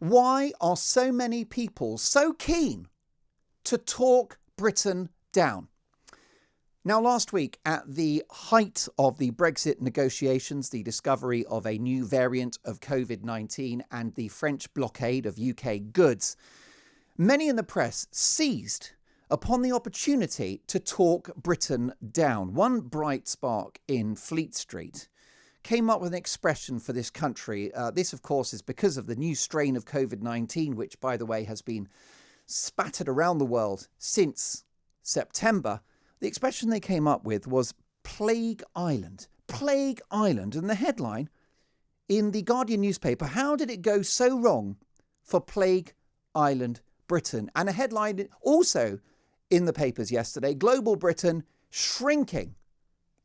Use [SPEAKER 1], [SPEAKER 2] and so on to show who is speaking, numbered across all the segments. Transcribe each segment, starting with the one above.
[SPEAKER 1] Why are so many people so keen to talk Britain down? Now, last week, at the height of the Brexit negotiations, the discovery of a new variant of COVID-19 and the French blockade of UK goods, many in the press seized upon the opportunity to talk Britain down. One bright spark in Fleet Street came up with an expression for this country. This, of course, is because of the new strain of COVID-19, which, by the way, has been spattered around the world since September. The expression they came up with was Plague Island. Plague Island. And the headline in the Guardian newspaper, how did it go so wrong for Plague Island Britain? And a headline also in the papers yesterday, Global Britain shrinking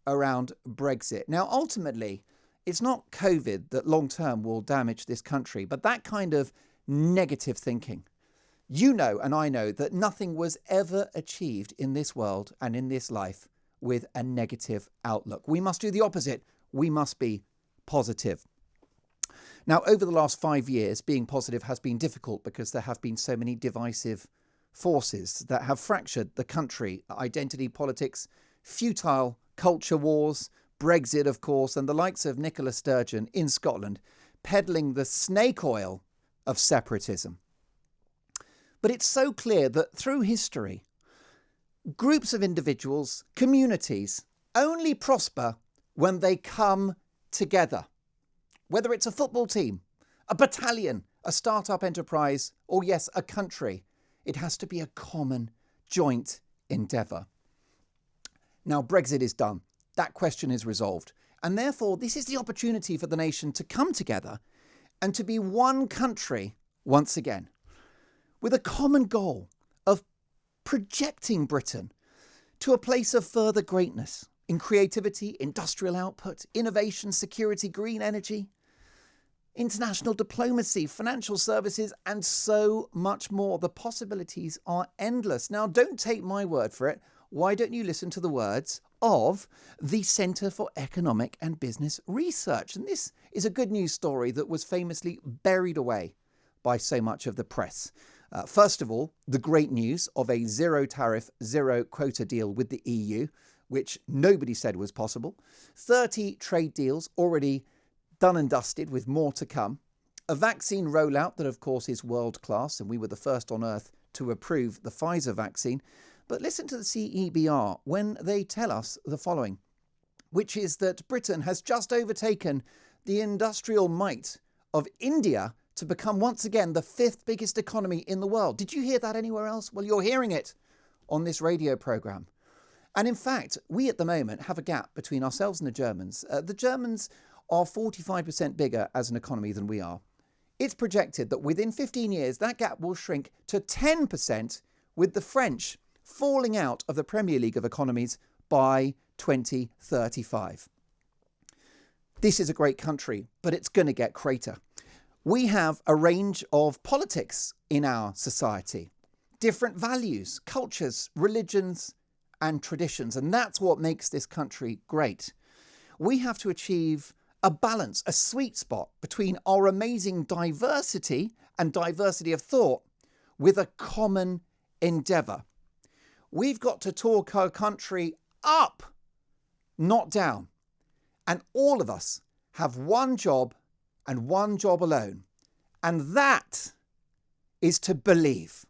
[SPEAKER 1] around Brexit. Now, ultimately, it's not COVID that long term will damage this country, but that kind of negative thinking. You know, and I know, that nothing was ever achieved in this world and in this life with a negative outlook. We must do the opposite. We must be positive. Now, over the last 5 years, being positive has been difficult because there have been so many divisive forces that have fractured the country. Identity politics, futile culture wars, Brexit, of course, and the likes of Nicola Sturgeon in Scotland peddling the snake oil of separatism. But it's so clear that through history, groups of individuals, communities, only prosper when they come together. Whether it's a football team, a battalion, a startup enterprise, or yes, a country, it has to be a common, joint endeavour. Now, Brexit is done. That question is resolved. And therefore, this is the opportunity for the nation to come together and to be one country once again, with a common goal of projecting Britain to a place of further greatness in creativity, industrial output, innovation, security, green energy, international diplomacy, financial services, and so much more. The possibilities are endless. Now, don't take my word for it. Why don't you listen to the words of the Centre for Economic and Business Research? And this is a good news story that was famously buried away by so much of the press. First of all, the great news of a zero tariff, zero quota deal with the EU, which nobody said was possible. 30 trade deals already done and dusted, with more to come. A vaccine rollout that, of course, is world class, and we were the first on earth to approve the Pfizer vaccine. But listen to the CEBR when they tell us the following, which is that Britain has just overtaken the industrial might of India to become once again the 5th biggest economy in the world. Did you hear that anywhere else? Well, you're hearing it on this radio programme. And in fact, we at the moment have a gap between ourselves and the Germans. The Germans are 45% bigger as an economy than we are. It's projected that within 15 years, that gap will shrink to 10%, with the French falling out of the Premier League of economies by 2035. This is a great country, but it's going to get crater. We have a range of politics in our society, different values, cultures, religions, and traditions. And that's what makes this country great. We have to achieve a balance, a sweet spot between our amazing diversity and diversity of thought with a common endeavour. We've got to talk our country up, not down. And all of us have one job and one job alone. And that is to believe.